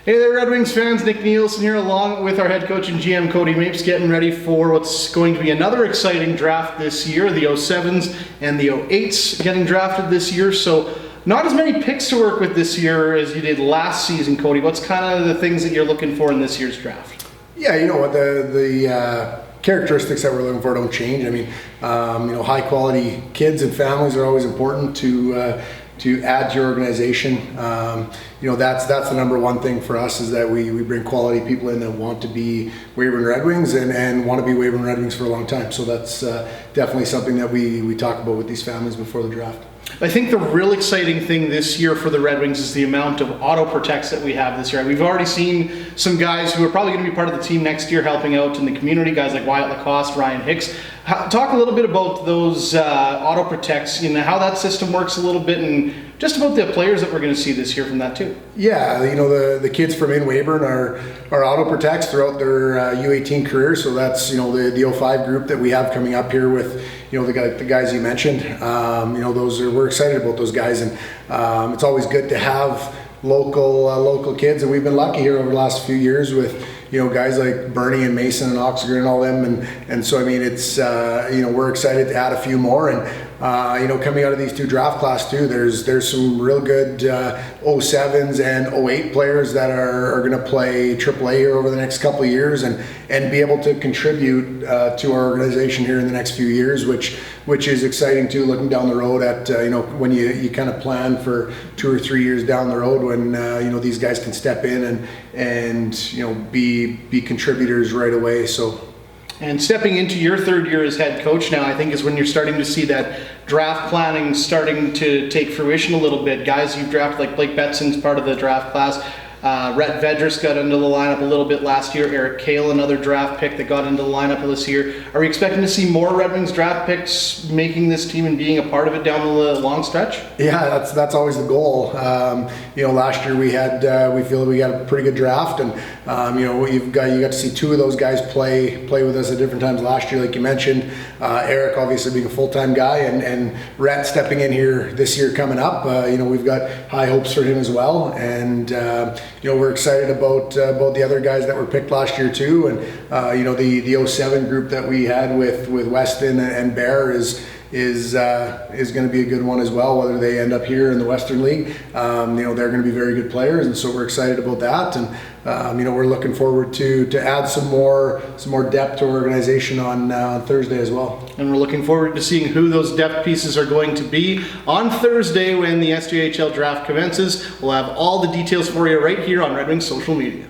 Hey there, Red Wings fans. Nick Nielsen here, along with our head coach and GM Cody Mapes, getting ready for what's going to be another exciting draft this year. The 07s and the 08s getting drafted this year. So not as many picks to work with this year as you did last season, Cody. What's kind of the things that you're looking for in this year's draft? Yeah, you know what, the characteristics that we're looking for don't change. I mean, high quality kids and families are always important to add to your organization. That's the number one thing for us, is that we bring quality people in that want to be Weyburn Red Wings and want to be Weyburn Red Wings for a long time. So that's definitely something that we talk about with these families before the draft. I think the real exciting thing this year for the Red Wings is the amount of auto protects that we have this year. We've already seen some guys who are probably going to be part of the team next year helping out in the community, guys like Wyatt Lacoste, Ryan Hicks. Talk a little bit about those auto protects, how that system works a little bit, and just about the players that we're going to see this year from that too. Yeah, the kids from in Weyburn are auto protects throughout their U18 career. So that's the 05 group that we have coming up here with the guys you mentioned. We're excited about those guys, and it's always good to have local kids, and we've been lucky here over the last few years with guys like Bernie and Mason and Oxford and all them, and so I mean it's we're excited to add a few more, and coming out of these two draft class too, there's some real good 07s and 08 players that are going to play AAA here over the next couple of years and be able to contribute to our organization here in the next few years, which is exciting too, looking down the road at when you kind of plan for 2 or 3 years down the road when these guys can step in and be contributors right away. And stepping into your third year as head coach now, I think, is when you're starting to see that draft planning starting to take fruition a little bit. Guys you've drafted, like Blake Betson's part of the draft class. Rhett Vedris got into the lineup a little bit last year. Eric Kale, another draft pick that got into the lineup this year. Are we expecting to see more Red Wings draft picks making this team and being a part of it down the long stretch? Yeah, that's always the goal. Last year we feel we got a pretty good draft, and you got to see 2 of those guys play with us at different times last year, like you mentioned. Eric obviously being a full-time guy, and Rhett stepping in here this year coming up. We've got high hopes for him as well, and we're excited about the other guys that were picked last year too, and the 07 group that we had with Weston and Bear is going to be a good one as well. Whether they end up here in the Western League, they're going to be very good players, and so we're excited about that. And we're looking forward to add some more depth to our organization on Thursday as well. And we're looking forward to seeing who those depth pieces are going to be on Thursday when the SJHL Draft commences. We'll have all the details for you right here on Red Wings social media.